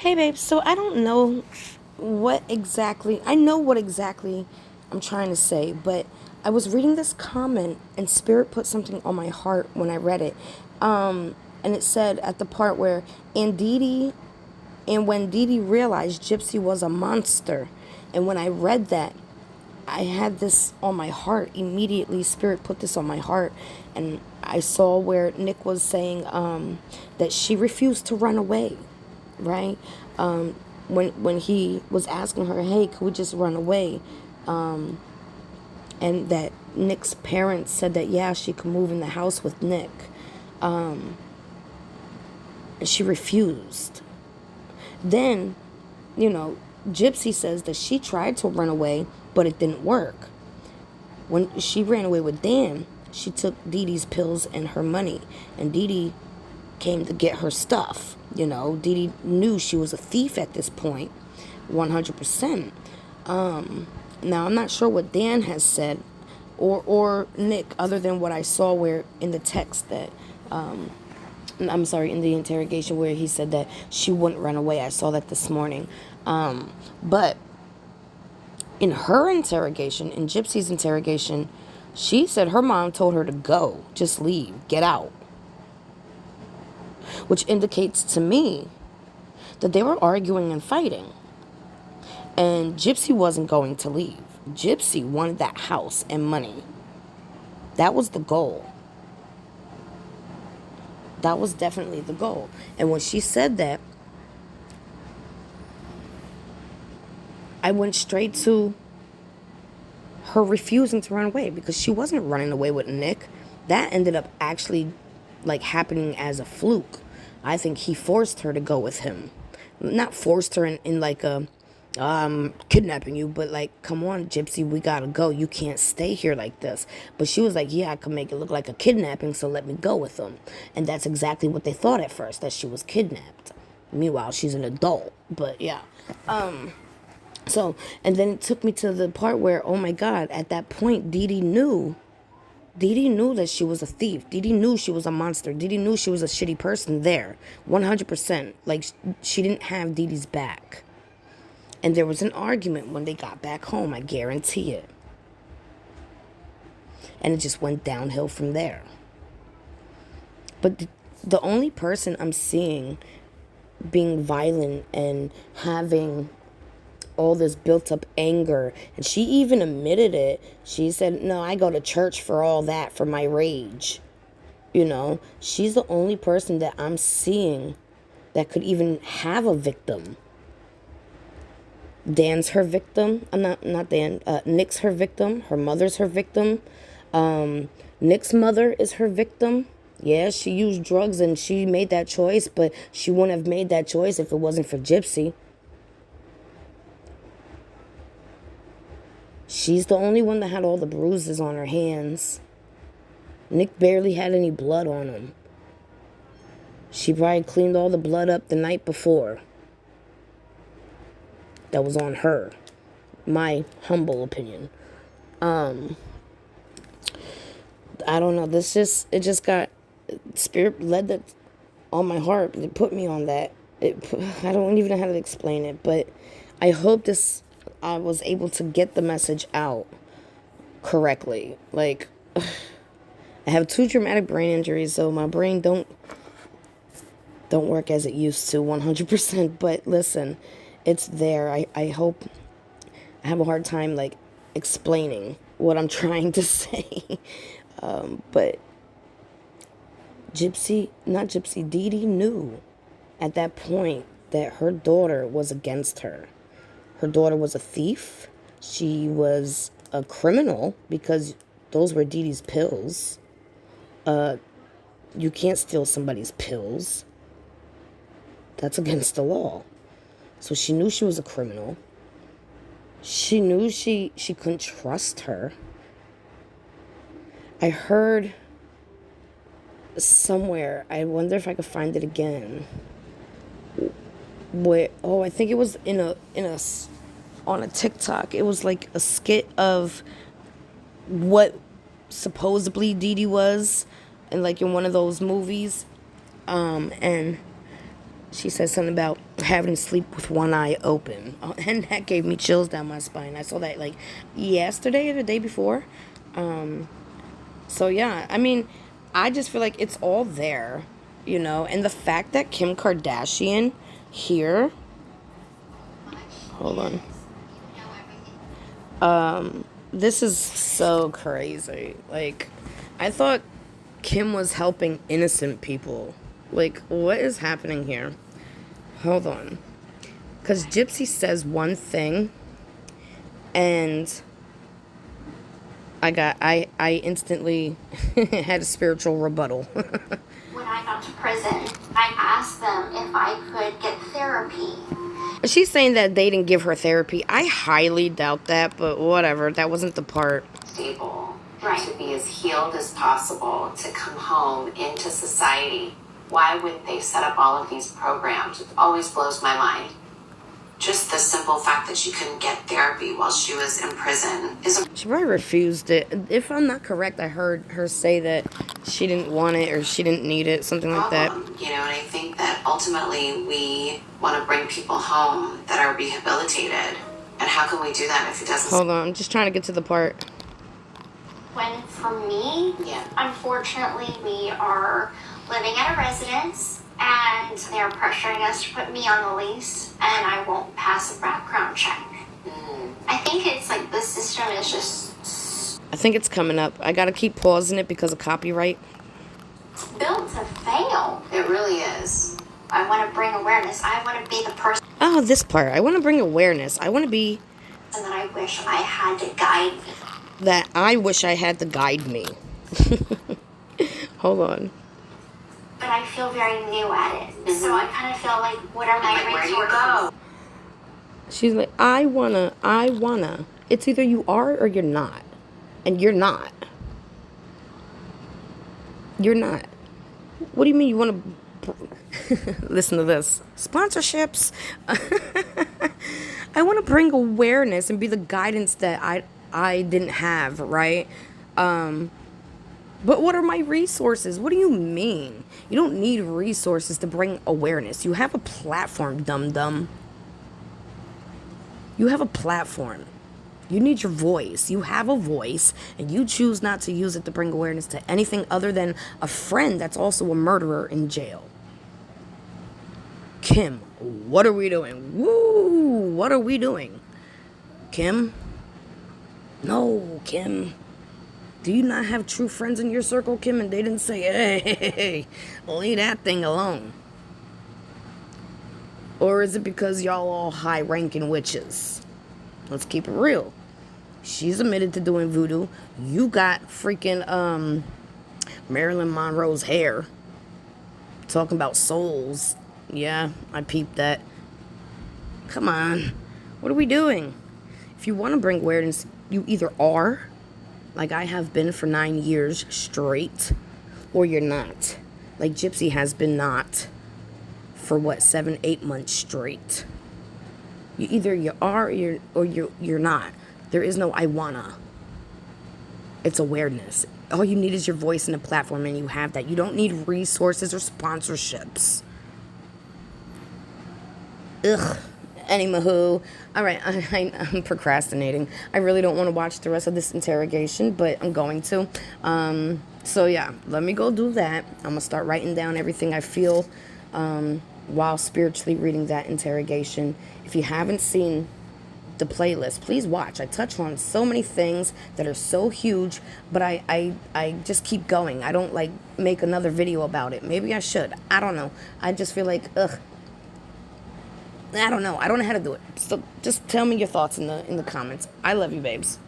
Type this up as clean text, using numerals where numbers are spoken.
Hey, babe. So I don't know I know what exactly I'm trying to say, but I was reading this comment and Spirit put something on my heart when I read it. And it said at the part where, and Dee Dee, and when Dee Dee realized Gypsy was a monster. And when I read that, I had this on my heart immediately. Spirit put this on my heart, and I saw where Nick was saying that she refused to run away, right? When he was asking her, "Hey, could we just run away?" And that Nick's parents said that yeah, she could move in the house with Nick, and she refused. Then, you know, Gypsy says that she tried to run away, but it didn't work. When she ran away with Dan, she took Dee Dee's pills and her money, and Dee Dee came to get her stuff. Dee Dee knew she was a thief at this point, 100%. Now, I'm not sure what Dan has said, or Nick, other than what I saw where in the text that, I'm sorry, in the interrogation where he said that she wouldn't run away. I saw that this morning. But in her interrogation, in Gypsy's interrogation, she said her mom told her to go, just leave, get out. Which indicates to me that they were arguing and fighting. And Gypsy wasn't going to leave. Gypsy wanted that house and money. That was the goal. That was definitely the goal. And when she said that, I went straight to her refusing to run away, because she wasn't running away with Nick. That ended up actually happening as a fluke. I think he forced her to go with him. Not forced her in like a kidnapping you, but come on, Gypsy, we gotta go. You can't stay here like this. But she was like, yeah, I can make it look like a kidnapping, so let me go with them. And that's exactly what they thought at first, that she was kidnapped. Meanwhile, she's an adult. But yeah. So, and then it took me to the part where, oh my God, at that point, Dee Dee knew. Dee Dee knew that she was a thief. Dee Dee knew she was a monster. Dee Dee knew she was a shitty person there. 100%. She didn't have Dee Dee's back. And there was an argument when they got back home, I guarantee it. And it just went downhill from there. But the only person I'm seeing being violent and having all this built up anger, and she even admitted it. She said, no, I go to church for all that, for my rage. She's the only person that I'm seeing that could even have a victim. Dan's her victim. Not Dan. Nick's her victim. Her mother's her victim. Nick's mother is her victim. Yeah, she used drugs and she made that choice, but she wouldn't have made that choice if it wasn't for Gypsy. She's the only one that had all the bruises on her hands. Nick barely had any blood on him. She probably cleaned all the blood up the night before. That was on her. My humble opinion. I don't know. It just got, Spirit led that on my heart. It put me on that. I don't even know how to explain it, but I hope I was able to get the message out correctly. I have 2 traumatic brain injuries, so my brain don't work as it used to 100%. But listen, it's there. I hope. I have a hard time explaining what I'm trying to say. But Dee Dee knew at that point that her daughter was against her. Her daughter was a thief. She was a criminal because those were Dee Dee's pills. You can't steal somebody's pills. That's against the law. So she knew she was a criminal. She knew she couldn't trust her. I heard somewhere, I wonder if I could find it again, where, I think it was on a TikTok. It was like a skit of what supposedly Dee Dee was, and in one of those movies, and she said something about having to sleep with one eye open. And that gave me chills down my spine. I saw that like yesterday or the day before. So yeah, I mean, I just feel like it's all there, you know, and the fact that Kim Kardashian here, hold on, this is so crazy. Like, I thought Kim was helping innocent people. Like, what is happening here? Hold on. Because Gypsy says one thing, and I instantly had a spiritual rebuttal. When I got to prison, I asked them if I could get therapy. She's saying that they didn't give her therapy. I highly doubt that, but whatever. That wasn't the part. Stable, right, to be as healed as possible, to come home into society. Why would they set up all of these programs? It always blows my mind. Just the simple fact that she couldn't get therapy while she was in prison is a... She probably refused it. If I'm not correct, I heard her say that she didn't want it or she didn't need it, something like that. You know, and I think that ultimately we want to bring people home that are rehabilitated. And how can we do that if it doesn't... Hold on, I'm just trying to get to the part. When for me, unfortunately, we are living at a residence and they're pressuring us to put me on the lease and I won't pass a background check. I think it's like the system is just... I think it's coming up. I gotta keep pausing it because of copyright. built to fail. It really is. I want to bring awareness. I want to be the person Oh, this part. I want to bring awareness. I want to be... that I wish I had to guide me. That I wish I had to guide me. Hold on. But I feel very new at it. So I kind of feel like, what are my Where do you resources? go? She's like, I wanna. It's either you are or you're not. And you're not. You're not. What do you mean you want to... Listen to this. Sponsorships. I want to bring awareness and be the guidance that I didn't have, right? But what are my resources? What do you mean? You don't need resources to bring awareness. You have a platform, dum-dum. You have a platform. You need your voice. You have a voice, and you choose not to use it to bring awareness to anything other than a friend that's also a murderer in jail. Kim, what are we doing? Woo! What are we doing? Kim? No, Kim. Do you not have true friends in your circle, Kim? And they didn't say, hey, leave that thing alone. Or is it because y'all all high-ranking witches? Let's keep it real. She's admitted to doing voodoo. You got freaking Marilyn Monroe's hair. Talking about souls. Yeah, I peeped that. Come on. What are we doing? If you want to bring awareness, you either are, like I have been for 9 years straight, or you're not. Like Gypsy has been not for 7-8 months straight. You either you are or you're not. There is no I wanna. It's awareness. All you need is your voice and a platform, and you have that. You don't need resources or sponsorships. Ugh. Anywho, all right, I'm procrastinating. I really don't want to watch the rest of this interrogation, but I'm going to. So yeah, let me go do that. I'm gonna start writing down everything I feel while spiritually reading that interrogation. If you haven't seen the playlist, please watch. I touch on so many things that are so huge, but I just keep going. I don't like make another video about it. Maybe I should. I don't know. I just feel like I don't know. I don't know how to do it. So just tell me your thoughts in the comments. I love you, babes.